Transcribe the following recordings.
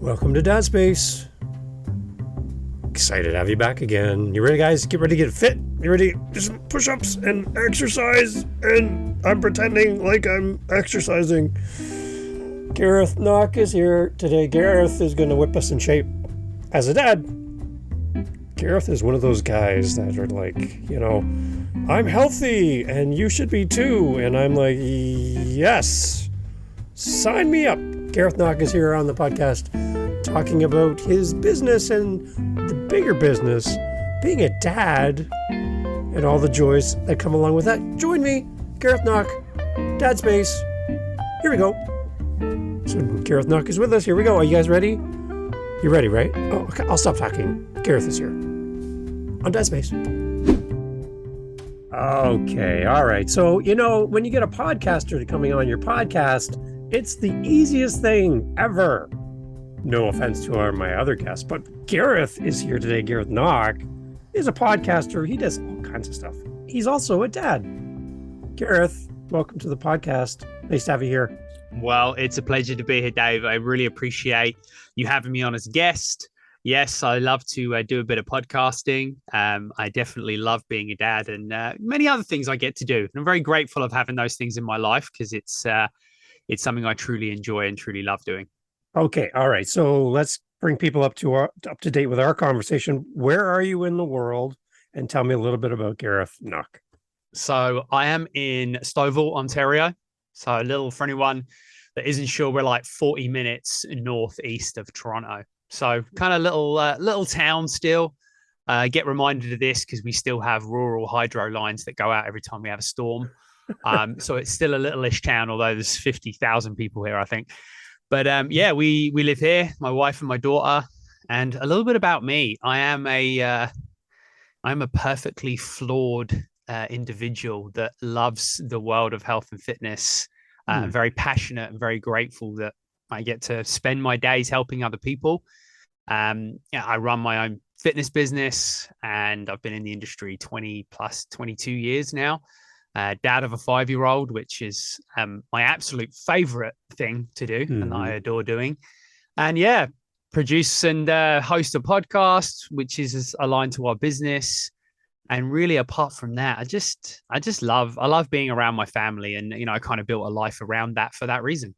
Welcome to Dad Space. Excited to have you back again. You ready, guys? Get ready to get fit. You ready to do some push-ups and exercise? And I'm pretending like I'm exercising. Gareth Nock is here today. Gareth is going to whip us in shape. As a dad, Gareth is one of those guys that are like, I'm healthy and you should be too. And I'm like, yes, sign me up. Gareth Nock is here on the podcast talking about his business and the bigger business, being a dad and all the joys that come along with that. Join me, Gareth Nock, Dad Space. Here we go. So Gareth Nock is with us. Here we go. Are you guys ready? You ready, right? Oh, okay. I'll stop talking. Gareth is here on Dad Space. Okay. All right. So, when you get a podcaster coming on your podcast, it's the easiest thing ever. No offense to my other guests, but Gareth is here today. Gareth Nock is a podcaster. He does all kinds of stuff. He's also a dad. Gareth, welcome to the podcast. Nice to have you here. Well, it's a pleasure to be here, Dave. I really appreciate you having me on as a guest. Yes, I love to do a bit of podcasting. I definitely love being a dad and many other things I get to do. And I'm very grateful of having those things in my life because it's something I truly enjoy and truly love doing. Okay. All right. So let's bring people up to date with our conversation. Where are you in the world? And tell me a little bit about Gareth Nock. So I am in Stouffville, Ontario. So a little, for anyone that isn't sure, we're like 40 minutes northeast of Toronto. So kind of little town still. Get reminded of this because we still have rural hydro lines that go out every time we have a storm. So it's still a little-ish town, although there's 50,000 people here, I think. But we live here, my wife and my daughter. And a little bit about me. I'm a perfectly flawed individual that loves the world of health and fitness. Very passionate and very grateful that I get to spend my days helping other people. I run my own fitness business and I've been in the industry 22 years now. Dad of a 5-year-old, which is my absolute favorite thing to do and I adore doing. And produce and host a podcast, which is aligned to our business. And really, apart from that, I love being around my family, and I kind of built a life around that for that reason.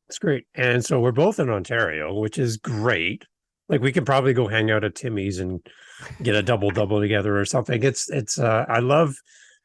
That's great. And so we're both in Ontario, which is great. Like we could probably go hang out at Timmy's and get a double together or something. I love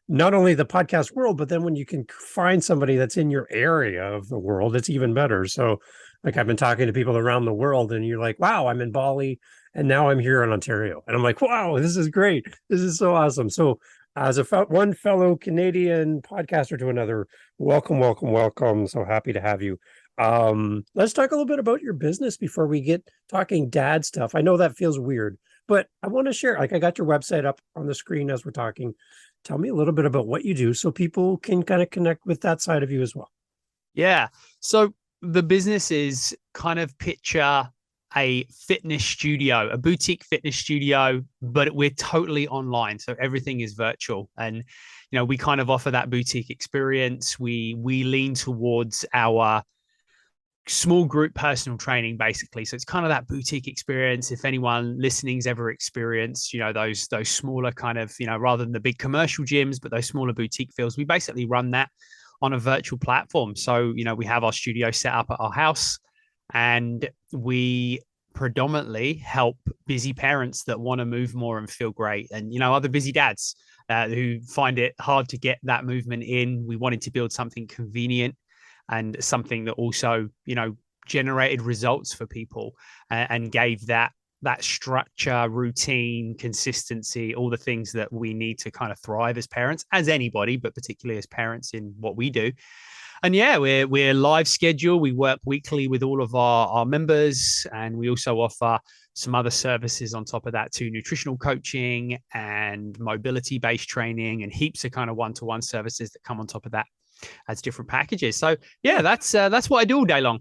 not only the podcast world, but then when you can find somebody that's in your area of the world, it's even better. So like I've been talking to people around the world and you're like, wow, I'm in Bali and now I'm here in Ontario. And I'm like, wow, this is great. This is so awesome. So as one fellow Canadian podcaster to another, welcome. So happy to have you. Let's talk a little bit about your business before we get talking dad stuff. I know that feels weird, but I want to share, like I got your website up on the screen as we're talking. Tell me a little bit about what you do so people can kind of connect with that side of you as well. Yeah. So the business is kind of picture a fitness studio, a boutique fitness studio, but we're totally online. So everything is virtual. And, we kind of offer that boutique experience. We lean towards our small group personal training, basically. So it's kind of that boutique experience. If anyone listening's ever experienced, those smaller kind of, rather than the big commercial gyms, but those smaller boutique fields, we basically run that on a virtual platform. So, we have our studio set up at our house and we predominantly help busy parents that want to move more and feel great. And, other busy dads who find it hard to get that movement in. We wanted to build something convenient and something that also, generated results for people and gave that structure, routine, consistency, all the things that we need to kind of thrive as parents, as anybody, but particularly as parents in what we do. And we're live schedule. We work weekly with all of our members, and we also offer some other services on top of that too, nutritional coaching and mobility-based training and heaps of kind of one-to-one services that come on top of that as different packages. So that's what I do all day long.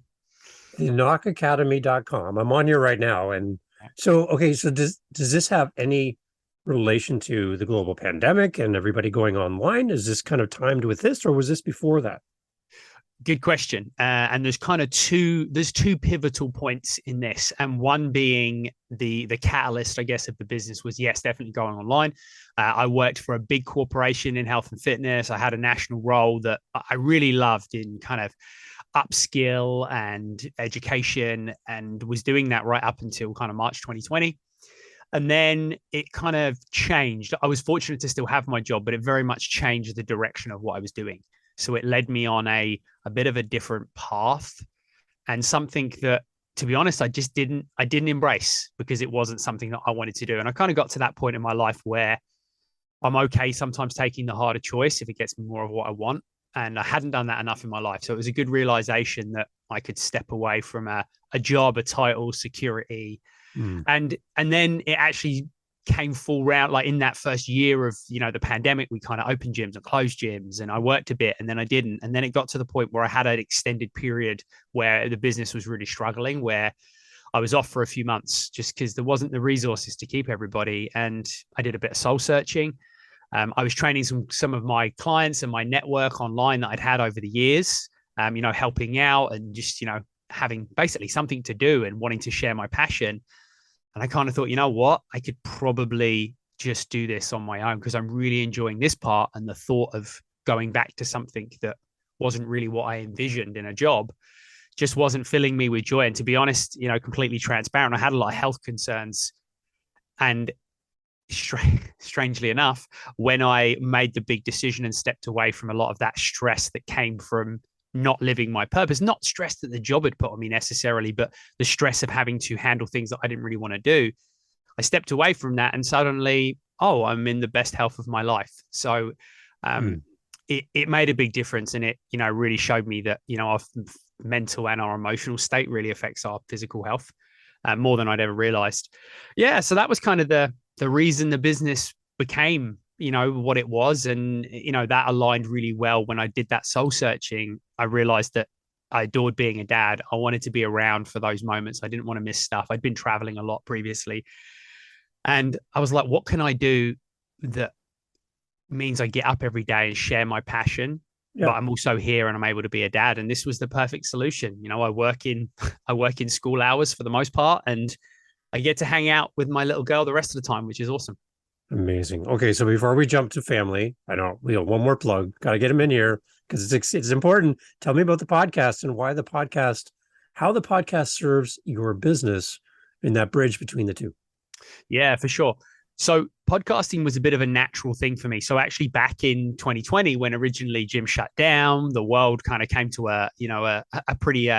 Knockacademy.com. I'm on here right now. And so, okay, so does this have any relation to the global pandemic and everybody going online? Is this kind of timed with this, or was this before that? Good question. And there's two pivotal points in this, and one being the catalyst, I guess, of the business was, yes, definitely going online. I worked for a big corporation in health and fitness. I had a national role that I really loved in kind of upskill and education, and was doing that right up until kind of March 2020. And then it kind of changed. I was fortunate to still have my job, but it very much changed the direction of what I was doing. So it led me on a bit of a different path, and something that, to be honest, I didn't embrace, because it wasn't something that I wanted to do. And I kind of got to that point in my life where I'm okay sometimes taking the harder choice if it gets me more of what I want. And I hadn't done that enough in my life. So it was a good realization that I could step away from a job, a title, security. And then it actually came full round. Like in that first year of, the pandemic, we kind of opened gyms and closed gyms, and I worked a bit and then I didn't. And then it got to the point where I had an extended period where the business was really struggling, where I was off for a few months just because there wasn't the resources to keep everybody. And I did a bit of soul searching. I was training some of my clients and my network online that I'd had over the years, helping out and just, having basically something to do and wanting to share my passion. And I kind of thought, you know what, I could probably just do this on my own, because I'm really enjoying this part. And the thought of going back to something that wasn't really what I envisioned in a job just wasn't filling me with joy. And to be honest, completely transparent, I had a lot of health concerns. And strangely enough, when I made the big decision and stepped away from a lot of that stress that came from not living my purpose, not stress that the job had put on me necessarily, but the stress of having to handle things that I didn't really want to do, I stepped away from that, and suddenly, I'm in the best health of my life. So it made a big difference, and it, really showed me that, our mental and our emotional state really affects our physical health more than I'd ever realized. Yeah. So that was kind of the reason the business became, what it was. And, that aligned really well. When I did that soul searching, I realized that I adored being a dad. I wanted to be around for those moments. I didn't want to miss stuff. I'd been traveling a lot previously. And I was like, what can I do that means I get up every day and share my passion, but I'm also here and I'm able to be a dad? And this was the perfect solution. I work in school hours for the most part, and I get to hang out with my little girl the rest of the time, which is awesome. Amazing. Okay, so before we jump to family, one more plug. Got to get him in here because it's important. Tell me about the podcast and how the podcast serves your business in that bridge between the two. Yeah, for sure. So podcasting was a bit of a natural thing for me. So actually back in 2020, when originally gym shut down, the world kind of came to a pretty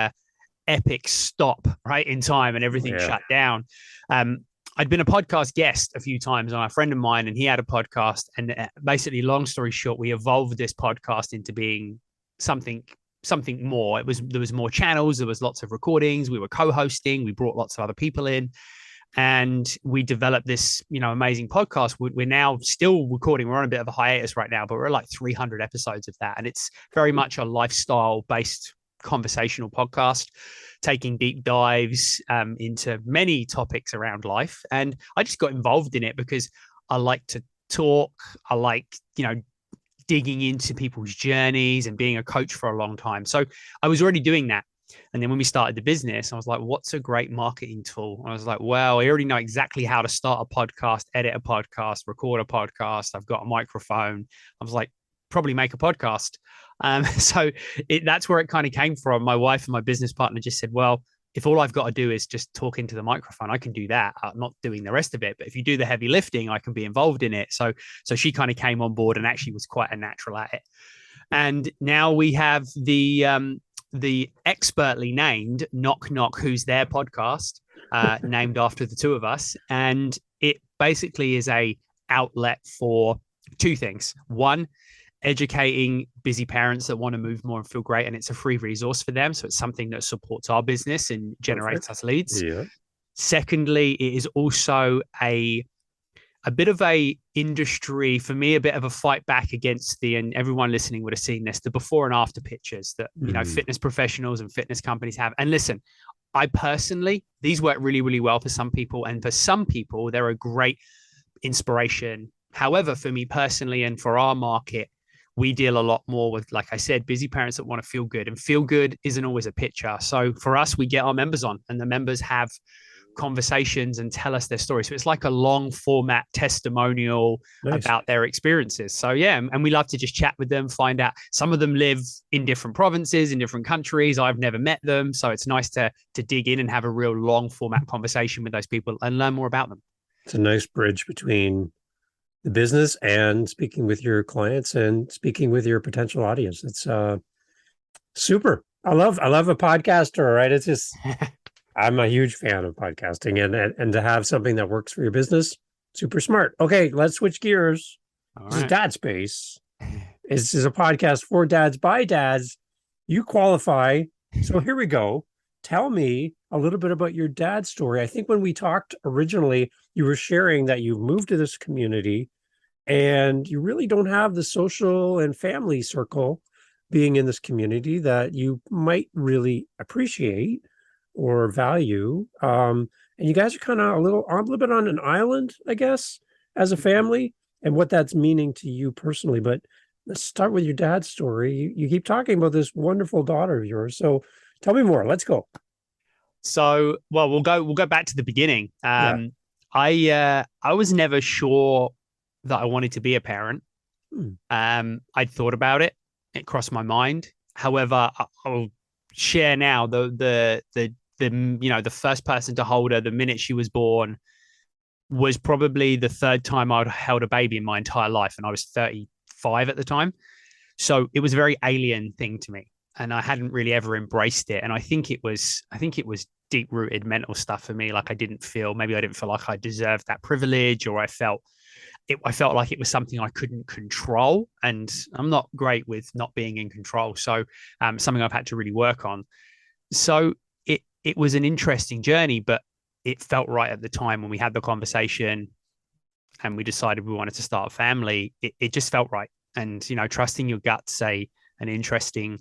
epic stop right in time, and everything shut down. I'd been a podcast guest a few times on a friend of mine, and he had a podcast. And basically, long story short, we evolved this podcast into being something more. There was more channels. There was lots of recordings. We were co-hosting. We brought lots of other people in, and we developed this, amazing podcast. We're now still recording. We're on a bit of a hiatus right now, but we're like 300 episodes of that. And it's very much a lifestyle based conversational podcast, taking deep dives into many topics around life. And I just got involved in it because I like to talk. I like, digging into people's journeys and being a coach for a long time. So I was already doing that. And then when we started the business, I was like, what's a great marketing tool? And I was like, well, I already know exactly how to start a podcast, edit a podcast, record a podcast. I've got a microphone. I was like, probably make a podcast. So that's where it kind of came from. My wife and my business partner just said, well, if all I've got to do is just talk into the microphone, I can do that. I'm not doing the rest of it. But if you do the heavy lifting, I can be involved in it. So she kind of came on board and actually was quite a natural at it. And now we have the expertly named Knock Knock, Who's There podcast, named after the two of us. And it basically is a outlet for two things. One, educating busy parents that want to move more and feel great, and it's a free resource for them. So it's something that supports our business and generates us leads. Yeah. Secondly, it is also a bit of a industry, for me, a bit of a fight back against and everyone listening would have seen this, the before and after pictures that, fitness professionals and fitness companies have. And listen, I personally, these work really, really well for some people. And for some people, they're a great inspiration. However, for me personally, and for our market, we deal a lot more with, like I said, busy parents that want to feel good, and feel good isn't always a picture. So for us, we get our members on, and the members have conversations and tell us their story. So it's like a long format testimonial Nice. about their experiences. So yeah, and we love to just chat with them, find out. Some of them live in different provinces, in different countries. I've never met them, so it's nice to dig in and have a real long format conversation with those people and learn more about them. It's a nice bridge between the business and speaking with your clients and speaking with your potential audience. It's super. I love a podcaster, right? It's just I'm a huge fan of podcasting, and to have something that works for your business, super smart. Okay, let's switch gears. All This is right. Dad Space. This is a podcast for dads by dads. You qualify. So here we go. Tell me a little bit about your dad story. I think when we talked originally, you were sharing that you moved to this community and you really don't have the social and family circle being in this community that you might really appreciate or value. And you guys are kind of a little bit on an island, I guess, as a family, and what that's meaning to you personally. But let's start with your dad's story. You keep talking about this wonderful daughter of yours. So tell me more. Let's go. So, well, we'll go back to the beginning. Yeah. I was never sure that I wanted to be a parent. I'd thought about it. It crossed my mind. However, I'll share now the first person to hold her the minute she was born was probably the third time I'd held a baby in my entire life, and I was 35 at the time. So it was a very alien thing to me, and I hadn't really ever embraced it. And I think it was deep rooted mental stuff for me. Like I didn't feel like I deserved that privilege, or I felt like it was something I couldn't control, and I'm not great with not being in control. So something I've had to really work on. So it was an interesting journey, but it felt right at the time when we had the conversation and we decided we wanted to start a family. It just felt right. And, trusting your gut's an interesting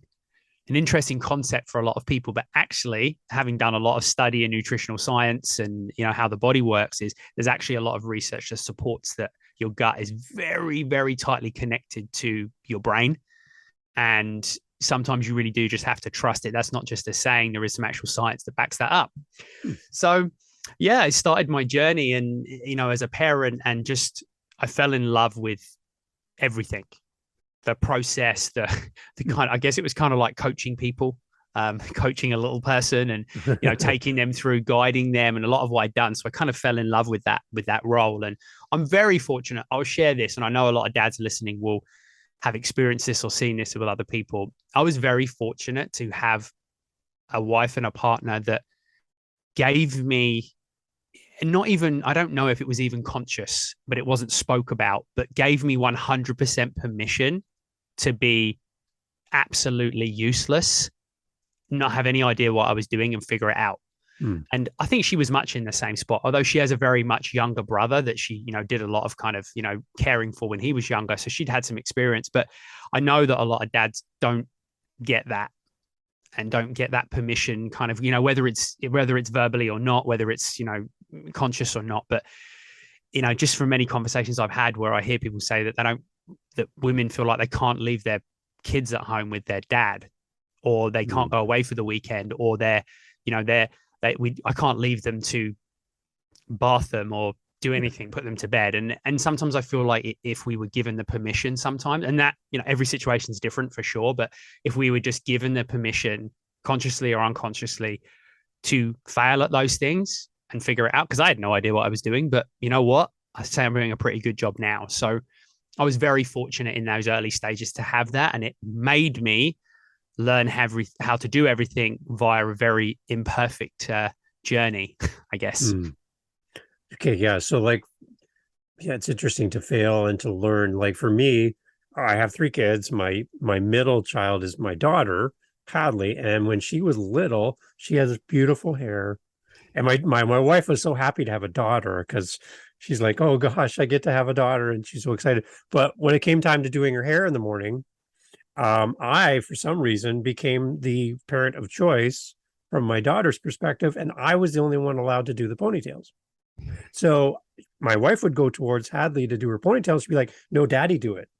concept for a lot of people, but actually having done a lot of study in nutritional science and, how the body works, is there's actually a lot of research that supports that your gut is very, very tightly connected to your brain. And sometimes you really do just have to trust it. That's not just a saying. There is some actual science that backs that up. So yeah, I started my journey and, as a parent, and just, I fell in love with everything, the process, the kind, I guess it was kind of like coaching people, coaching a little person and, taking them through, guiding them, and a lot of what I'd done. So I kind of fell in love with that role. And I'm very fortunate. I'll share this. And I know a lot of dads listening will have experienced this or seen this with other people. I was very fortunate to have a wife and a partner that gave me, and not even, I don't know if it was even conscious, but it wasn't spoke about, but gave me 100% permission to be absolutely useless, not have any idea what I was doing, and figure it out. And I think she was much in the same spot, although she has a very much younger brother that she, did a lot of kind of, caring for when he was younger. So she'd had some experience, but I know that a lot of dads don't get that and don't get that permission kind of, whether it's verbally or not, whether it's, conscious or not. But, just from many conversations I've had where I hear people say that that women feel like they can't leave their kids at home with their dad, or they can't go away for the weekend, or I can't leave them to bath them or do anything, put them to bed. And sometimes I feel like if we were given the permission sometimes, and that, every situation is different for sure, but if we were just given the permission, consciously or unconsciously, to fail at those things and figure it out, because I had no idea what I was doing, but you know what? I say I'm doing a pretty good job now. So I was very fortunate in those early stages to have that. And it made me learn how to do everything via a very imperfect journey, I guess. Okay, yeah. So it's interesting to fail and to learn. Like for me, I have 3 kids. My middle child is my daughter, Hadley, and when she was little, she has beautiful hair. And my wife was so happy to have a daughter because she's like, oh gosh, I get to have a daughter, and she's so excited. But when it came time to doing her hair in the morning, I, for some reason, became the parent of choice from my daughter's perspective, and I was the only one allowed to do the ponytails. So my wife would go towards Hadley to do her ponytails. She'd be like, no, daddy, do it.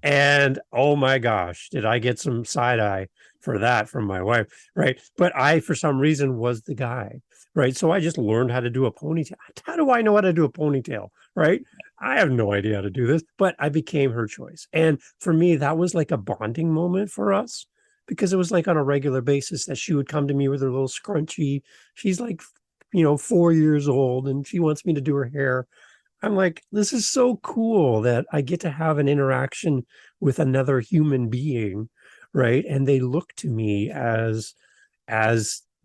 And oh my gosh, did I get some side eye for that from my wife, right? But I, for some reason, was the guy, right? So I just learned how to do a ponytail. How do I know how to do a ponytail, right? I have no idea how to do this, but I became her choice. And for me, that was like a bonding moment for us because it was like on a regular basis that she would come to me with her little scrunchie. She's like, 4 years old and she wants me to do her hair. I'm like, this is so cool that I get to have an interaction with another human being, right? And they look to me as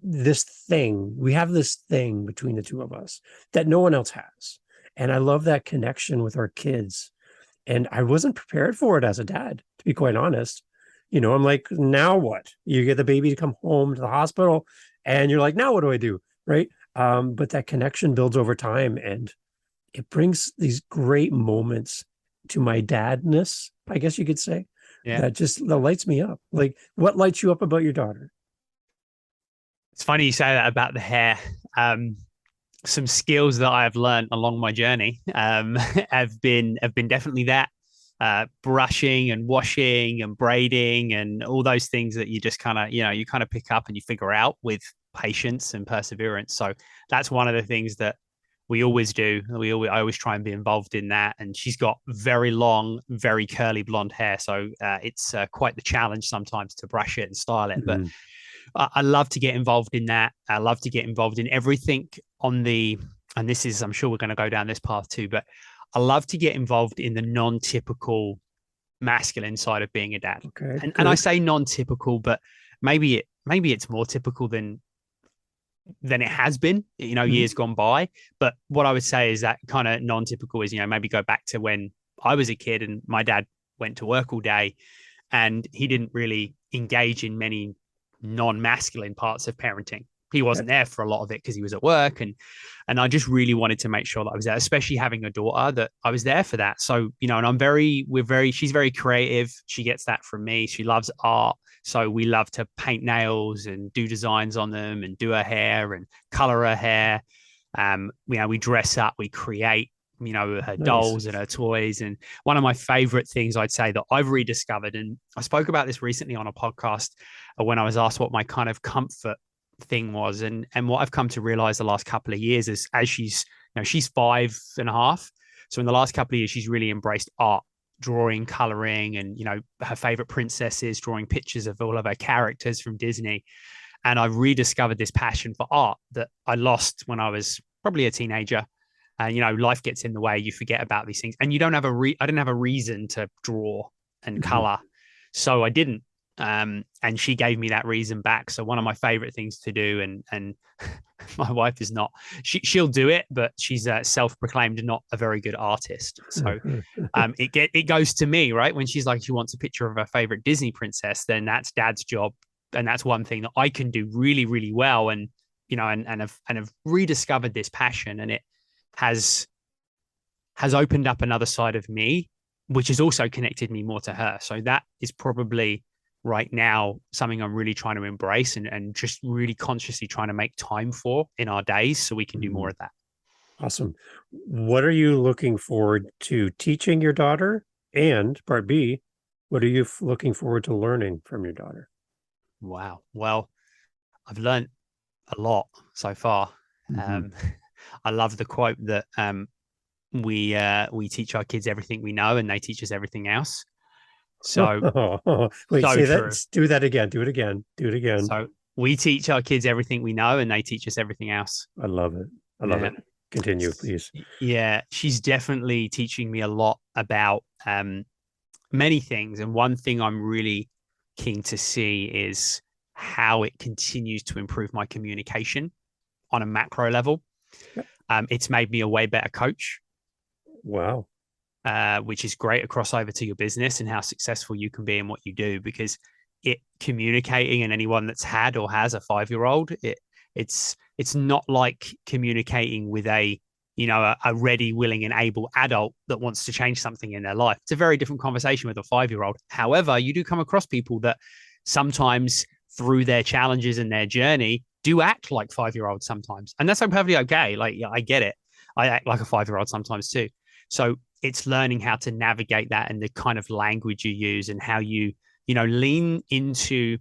this thing. We have this thing between the two of us that no one else has. And I love that connection with our kids. And I wasn't prepared for it as a dad, to be quite honest. I'm like, now what? You get the baby to come home to the hospital, and you're like, now what do I do? Right. But that connection builds over time, and it brings these great moments to my dadness, I guess you could say, Yeah. that lights me up. Like, what lights you up about your daughter? It's funny you say that about the hair. Some skills that I have learned along my journey have been definitely that brushing and washing and braiding and all those things that you just kind of you kind of pick up and you figure out with patience and perseverance. So that's one of the things that we always do. I always try and be involved in that. And she's got very long, very curly blonde hair, so it's quite the challenge sometimes to brush it and style it. But Mm-hmm. I love to get involved in that. I love to get involved in everything on the, and this is, I'm sure we're going to go down this path too, but I love to get involved in the non-typical masculine side of being a dad. Okay, And I good. say non-typical, but maybe it's more typical than it has been, Mm-hmm. years gone by. But what I would say is that kind of non-typical is, maybe go back to when I was a kid and my dad went to work all day and he didn't really engage in many non-masculine parts of parenting. He Yeah. wasn't there for a lot of it because he was at work, and I just really wanted to make sure that I was there, especially having a daughter, that I was there for that. So, and she's very creative. She gets that from me. She loves art. So we love to paint nails and do designs on them and do her hair and color her hair. We dress up, we create, her Nice. dolls and her toys. And one of my favorite things I'd say that I've rediscovered, and I spoke about this recently on a podcast when I was asked what my kind of comfort thing was. And what I've come to realize the last couple of years is, as she's 5.5. So in the last couple of years, she's really embraced art, drawing, coloring, and her favorite princesses, drawing pictures of all of her characters from Disney. And I rediscovered this passion for art that I lost when I was probably a teenager. And life gets in the way, you forget about these things, and you don't have I didn't have a reason to draw and Mm-hmm. color, so I didn't. And she gave me that reason back. So one of my favorite things to do, and my wife is not, she'll do it, but she's self-proclaimed not a very good artist. So it goes to me, right? When she's like, she wants a picture of her favorite Disney princess, then that's dad's job. And that's one thing that I can do really, really well. And, and have rediscovered this passion, and it has opened up another side of me, which has also connected me more to her. So that is probably right now something I'm really trying to embrace, and just really consciously trying to make time for in our days so we can do Mm-hmm. more of that. Awesome. What are you looking forward to teaching your daughter? And part B, what are you looking forward to learning from your daughter? Wow. Well, I've learned a lot so far. Mm-hmm. Um, I love the quote that we teach our kids everything we know, and they teach us everything else. So Wait, so say that. true. Do that again. Do it again. Do it again. So we teach our kids everything we know, and they teach us everything else. I love it. I love Yeah. it. Continue, please. Yeah, she's definitely teaching me a lot about many things. And one thing I'm really keen to see is how it continues to improve my communication on a macro level. Yep. It's made me a way better coach, Wow. which is great across over to your business and how successful you can be in what you do, because it communicating, and anyone that's had or has a 5-year-old, it's not like communicating with a ready, willing, and able adult that wants to change something in their life. It's a very different conversation with a 5-year-old. However, you do come across people that sometimes, through their challenges and their journey, do act like 5-year-olds sometimes. And that's perfectly okay. Like, yeah, I get it. I act like a 5-year-old sometimes too. So it's learning how to navigate that and the kind of language you use and how you lean into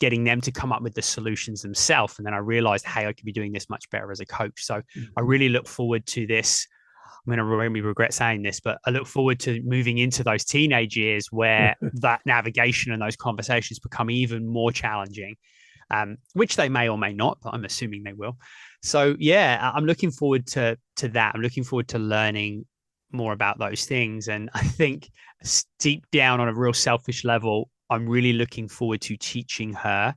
getting them to come up with the solutions themselves. And then I realized, hey, I could be doing this much better as a coach. So I really look forward to this. I'm going to really regret saying this, but I look forward to moving into those teenage years where that navigation and those conversations become even more challenging, which they may or may not, but I'm assuming they will. So yeah, I'm looking forward to that. I'm looking forward to learning more about those things. And I think deep down on a real selfish level, I'm really looking forward to teaching her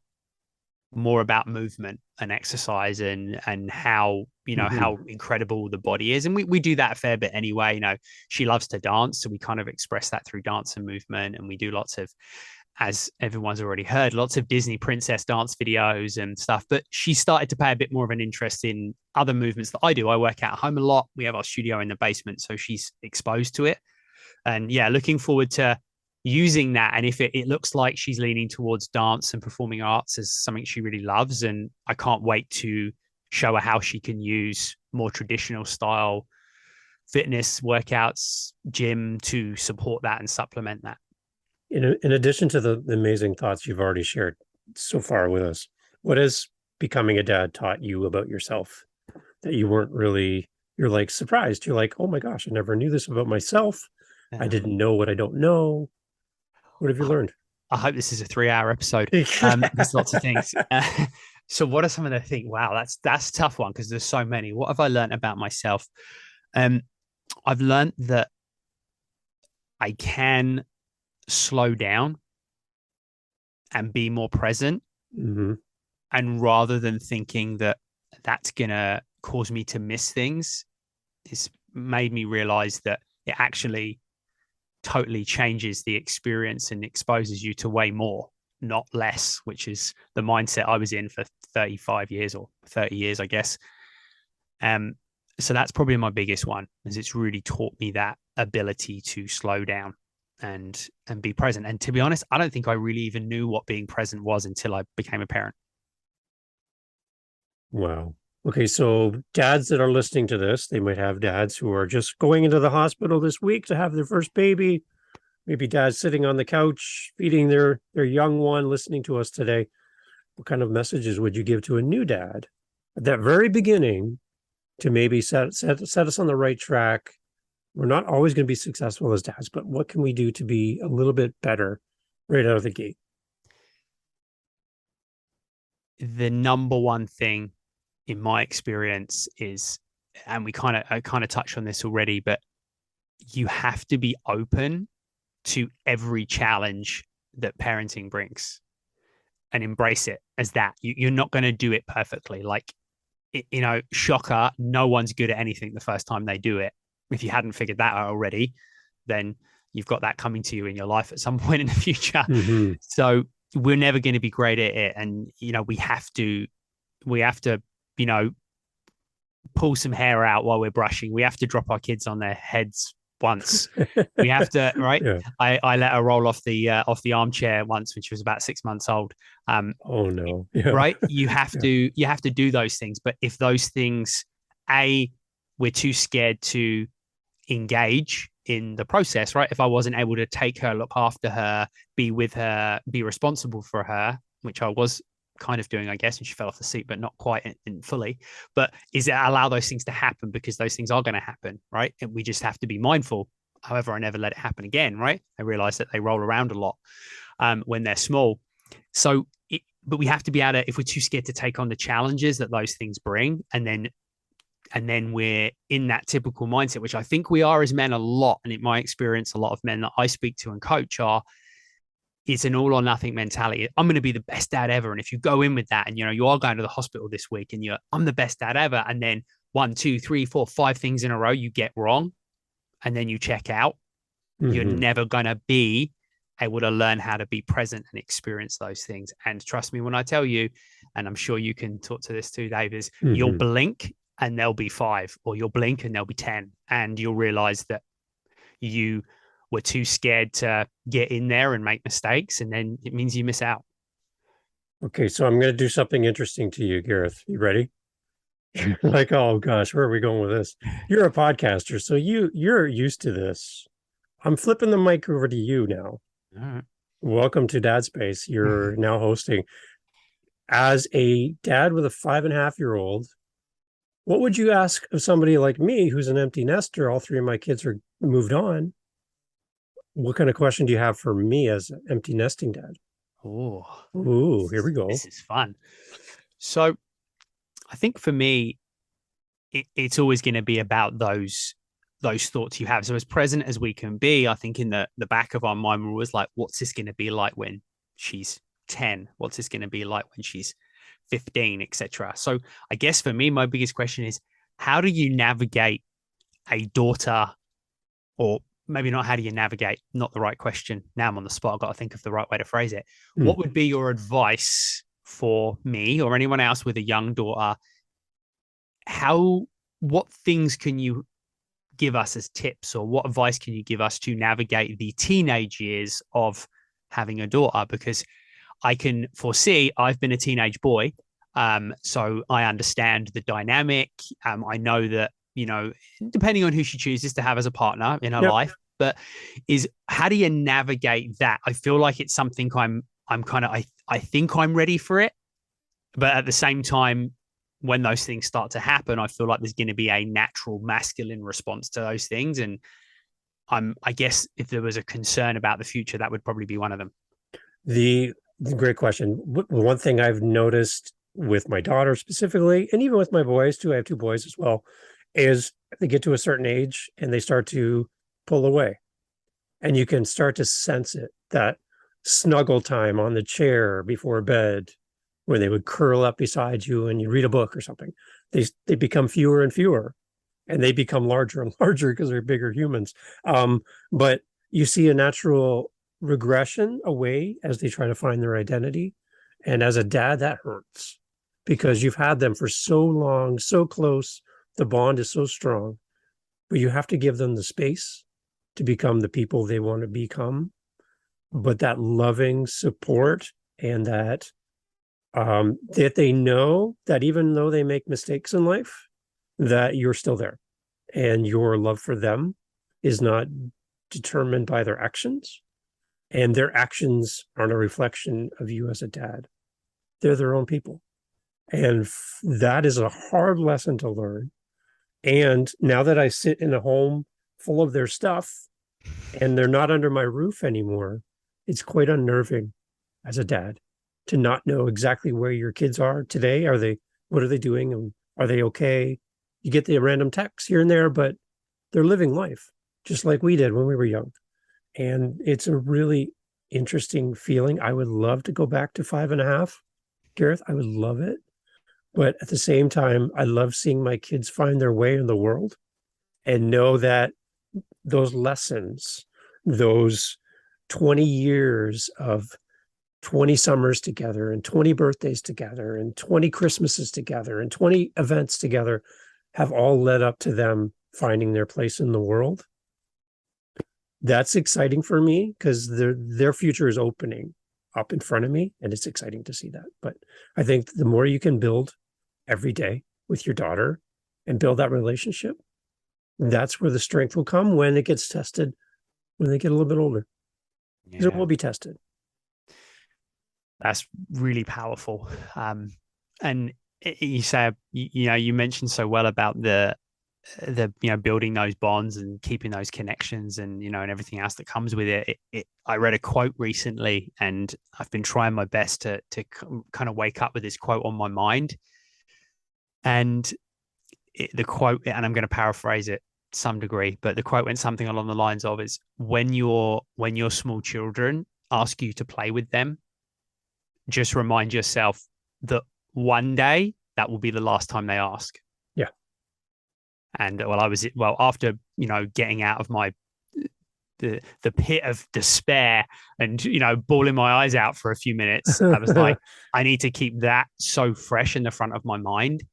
more about movement and exercise and how how incredible the body is. And we do that a fair bit anyway. She loves to dance, so we kind of express that through dance and movement. And we do lots of, as everyone's already heard, lots of Disney princess dance videos and stuff. But she started to pay a bit more of an interest in other movements that I do. I work out at home a lot. We have our studio in the basement, so she's exposed to it. And yeah, looking forward to using that. And if it looks like she's leaning towards dance and performing arts as something she really loves, and I can't wait to show her how she can use more traditional style fitness workouts, gym, to support that and supplement that. In addition to the amazing thoughts you've already shared so far with us, what has becoming a dad taught you about yourself that you weren't really, you're like surprised? You're like, oh my gosh, I never knew this about myself. I didn't know what I don't know. What have you learned? I hope this is a 3-hour episode. There's lots of things. So what are some of the things? Wow, that's a tough one because there's so many. What have I learned about myself? I've learned that I can slow down and be more present. Mm-hmm. And rather than thinking that that's going to cause me to miss things, it's made me realize that it actually totally changes the experience and exposes you to way more, not less, which is the mindset I was in for 35 years or 30 years, I guess. So that's probably my biggest one, is it's really taught me that ability to slow down and be present. And to be honest, I don't think I really even knew what being present was until I became a parent. Wow. Okay, so dads that are listening to this, they might have dads who are just going into the hospital this week to have their first baby. Maybe dads sitting on the couch, feeding their young one, listening to us today. What kind of messages would you give to a new dad at that very beginning to maybe set us on the right track? We're not always going to be successful as dads, but what can we do to be a little bit better right out of the gate? The number one thing in my experience is, and I kind of touched on this already, but you have to be open to every challenge that parenting brings and embrace it as that. You're not going to do it perfectly. Like, shocker, no one's good at anything the first time they do it. If you hadn't figured that out already, then you've got that coming to you in your life at some point in the future. Mm-hmm. So we're never going to be great at it. And, we have to, pull some hair out while we're brushing. We have to drop our kids on their heads once. We have to, right? Yeah. I let her roll off the armchair once when she was about 6 months old. Oh no. Yeah. Right? You have to do those things. But if those things, we're too scared to engage in the process, right? If I wasn't able to take her, look after her, be with her, be responsible for her, which I was kind of doing, I guess, and she fell off the seat, but not quite in fully. But is it allow those things to happen, because those things are going to happen, right? And we just have to be mindful. However, I never let it happen again, right? I realized that they roll around a lot when they're small. So, but we have to be able to, if we're too scared to take on the challenges that those things bring, and then we're in that typical mindset, which I think we are as men a lot. And in my experience, a lot of men that I speak to and coach it's an all or nothing mentality. I'm going to be the best dad ever. And if you go in with that and, you are going to the hospital this week and I'm the best dad ever. And then 1, 2, 3, 4, 5 things in a row you get wrong, and then you check out, you're never going to be able to learn how to be present and experience those things. And trust me when I tell you, and I'm sure you can talk to this too, Dave, is you'll blink and there'll be 5, or you'll blink and there'll be 10. And you'll realize that you were too scared to get in there and make mistakes. And then it means you miss out. Okay, so I'm going to do something interesting to you, Gareth. You ready? Like, oh gosh, where are we going with this? You're a podcaster, so you're used to this. I'm flipping the mic over to you now. All right. Welcome to Dad Space. You're now hosting. As a dad with a 5.5-year-old, what would you ask of somebody like me who's an empty nester? All three of my kids are moved on. What kind of question do you have for me as an empty nesting dad? Oh, Ooh, here we go. this is fun. So I think for me, it's always going to be about those thoughts you have. So as present as we can be, I think in the back of our mind, we're always like, what's this going to be like when she's 10? What's this going to be like when she's 15, etc. So I guess for me, my biggest question is, how do you navigate a daughter, or maybe not how do you navigate, not the right question. Now I'm on the spot. I've got to think of the right way to phrase it. What would be your advice for me or anyone else with a young daughter? What things can you give us as tips, or what advice can you give us to navigate the teenage years of having a daughter? Because I can foresee, I've been a teenage boy. So I understand the dynamic. I know that, depending on who she chooses to have as a partner in her life, but how do you navigate that? I feel like it's something I think I'm ready for it. But at the same time, when those things start to happen, I feel like there's going to be a natural masculine response to those things. And I guess if there was a concern about the future, that would probably be one of them. The great question. One thing I've noticed with my daughter specifically, and even with my boys too, I have two boys as well, is they get to a certain age and they start to pull away. And you can start to sense it, that snuggle time on the chair before bed, where they would curl up beside you and you read a book or something. They become fewer and fewer, and they become larger and larger because they're bigger humans. But you see a natural regression away as they try to find their identity. And as a dad, that hurts because you've had them for so long, so close. The bond is so strong, but you have to give them the space to become the people they want to become. But that loving support, and that they know that even though they make mistakes in life, that you're still there, and your love for them is not determined by their actions, and their actions aren't a reflection of you as a dad. They're their own people. And that is a hard lesson to learn. And now that I sit in a home full of their stuff and they're not under my roof anymore, it's quite unnerving as a dad to not know exactly where your kids are today. What are they doing? And are they okay? You get the random texts here and there, but they're living life just like we did when we were young. And it's a really interesting feeling. I would love to go back to 5.5, Gareth. I would love it. But at the same time, I love seeing my kids find their way in the world and know that those lessons, those 20 years of 20 summers together and 20 birthdays together and 20 Christmases together and 20 events together have all led up to them finding their place in the world. That's exciting for me because their future is opening up in front of me, and it's exciting to see that. But I think the more you can build every day with your daughter and build that relationship, that's where the strength will come when it gets tested, when they get a little bit older. Because it will be tested. That's really powerful. And you say, you mentioned so well about the building those bonds and keeping those connections, and and everything else that comes with it. I read a quote recently, and I've been trying my best to kind of wake up with this quote on my mind. And the quote, and I'm going to paraphrase it to some degree, but the quote went something along the lines of, is when your small children ask you to play with them, just remind yourself that one day that will be the last time they ask. Yeah. And after getting out of the pit of despair and bawling my eyes out for a few minutes, I was like, I need to keep that so fresh in the front of my mind,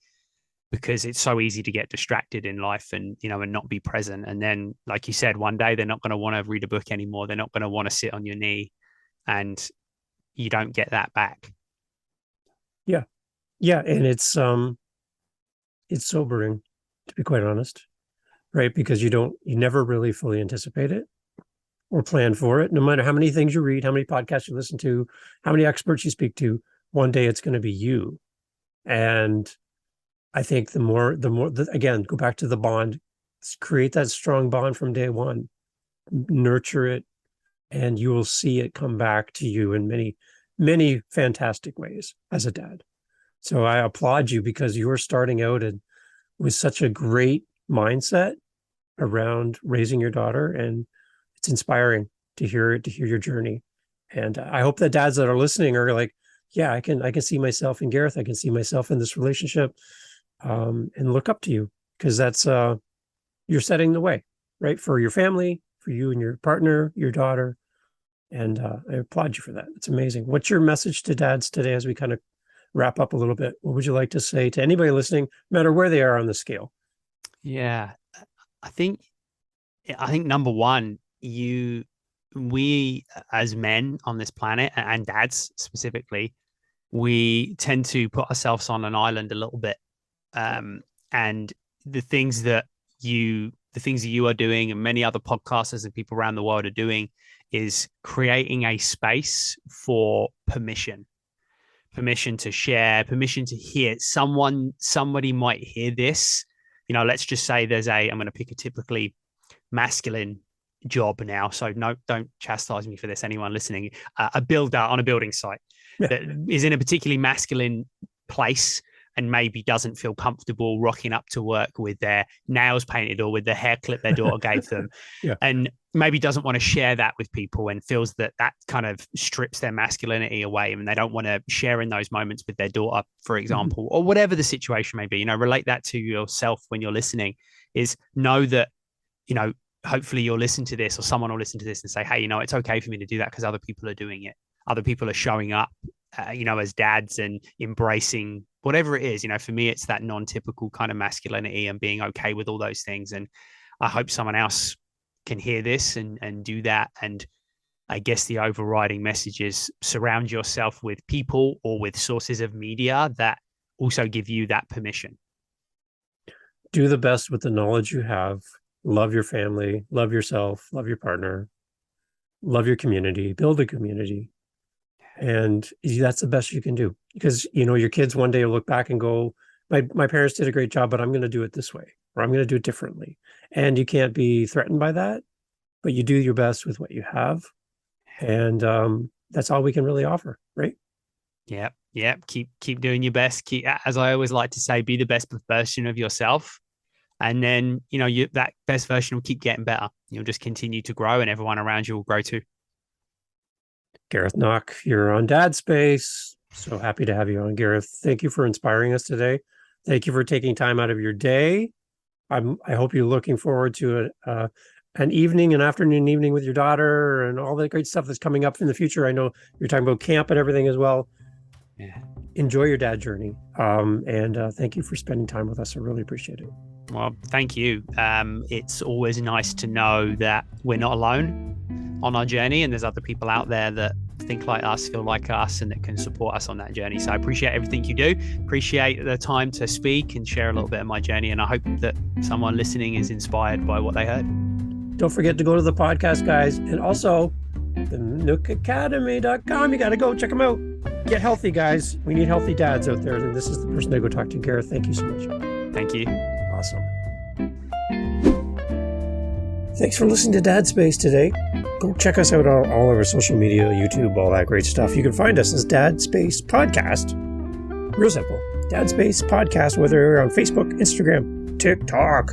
because it's so easy to get distracted in life and and not be present. And then, like you said, one day they're not going to want to read a book anymore. They're not going to want to sit on your knee, and you don't get that back. Yeah. And it's it's sobering, to be quite honest, right? Because you never really fully anticipate it or plan for it. No matter how many things you read, how many podcasts you listen to, how many experts you speak to, one day it's going to be you. And I think again, go back to the bond, create that strong bond from day one, nurture it, and you will see it come back to you in many, many fantastic ways as a dad. So I applaud you because you're starting out with such a great mindset around raising your daughter, and it's inspiring to hear your journey. And I hope that dads that are listening are like, yeah, I can see myself in Gareth. I can see myself in this relationship, and look up to you, because that's you're setting the way, right, for your family, for you and your partner, your daughter. And I applaud you for that. It's amazing. What's your message to dads today as we kind of wrap up a little bit? What would you like to say to anybody listening, no matter where they are on the scale? Yeah, I think number one, we as men on this planet, and dads specifically, we tend to put ourselves on an island a little bit. And the things that you are doing, and many other podcasters and people around the world are doing, is creating a space for permission to share, permission to hear. Somebody might hear this. Let's just say I'm going to pick a typically masculine job now. So no, don't chastise me for this, anyone listening. A builder on a building site that is in a particularly masculine place and maybe doesn't feel comfortable rocking up to work with their nails painted or with the hair clip their daughter gave them. Yeah. And maybe doesn't want to share that with people and feels that kind of strips their masculinity away, and they don't want to share in those moments with their daughter, for example, or whatever the situation may be. Relate that to yourself when you're listening. Is know that, hopefully you'll listen to this, or someone will listen to this and say, hey, it's okay for me to do that because other people are doing it. Other people are showing up, as dads and embracing whatever it is. For me, it's that non-typical kind of masculinity and being okay with all those things. And I hope someone else can hear this and do that. And I guess the overriding message is surround yourself with people or with sources of media that also give you that permission. Do the best with the knowledge you have. Love your family, love yourself, love your partner, love your community, build a community. And that's the best you can do, because, your kids one day will look back and go, my parents did a great job, but I'm going to do it this way, or I'm going to do it differently. And you can't be threatened by that, but you do your best with what you have. And that's all we can really offer, right? Yeah. Keep doing your best. As I always like to say, be the best version of yourself. And then, that best version will keep getting better. You'll just continue to grow, and everyone around you will grow too. Gareth Nock, you're on Dad Space. So happy to have you on, Gareth. Thank you for inspiring us today. Thank you for taking time out of your day. I hope you're looking forward to an afternoon evening with your daughter and all the great stuff that's coming up in the future. I know you're talking about camp and everything as well. Yeah. Enjoy your dad journey. And thank you for spending time with us. I really appreciate it. Well, thank you. It's always nice to know that we're not alone on our journey, and there's other people out there that think like us, feel like us, and that can support us on that journey. So I appreciate everything you do. Appreciate the time to speak and share a little bit of my journey. And I hope that someone listening is inspired by what they heard. Don't forget to go to the podcast, guys. And also the nookacademy.com. You got to go check them out. Get healthy, guys. We need healthy dads out there. And this is the person I go talk to. Gareth, thank you so much. Thank you. Awesome. Thanks for listening to Dad Space today. Go check us out on all of our social media, YouTube, all that great stuff. You can find us as Dad Space Podcast. Real simple. Dad Space Podcast, whether you're on Facebook, Instagram, TikTok,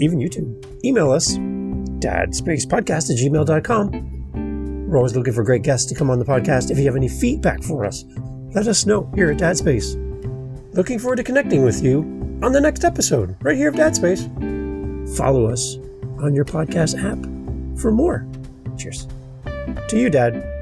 even YouTube. Email us, dadspacepodcast@gmail.com. We're always looking for great guests to come on the podcast. If you have any feedback for us, let us know here at Dad Space. Looking forward to connecting with you on the next episode, right here of Dad Space. Follow us on your podcast app for more. Cheers. To you, Dad.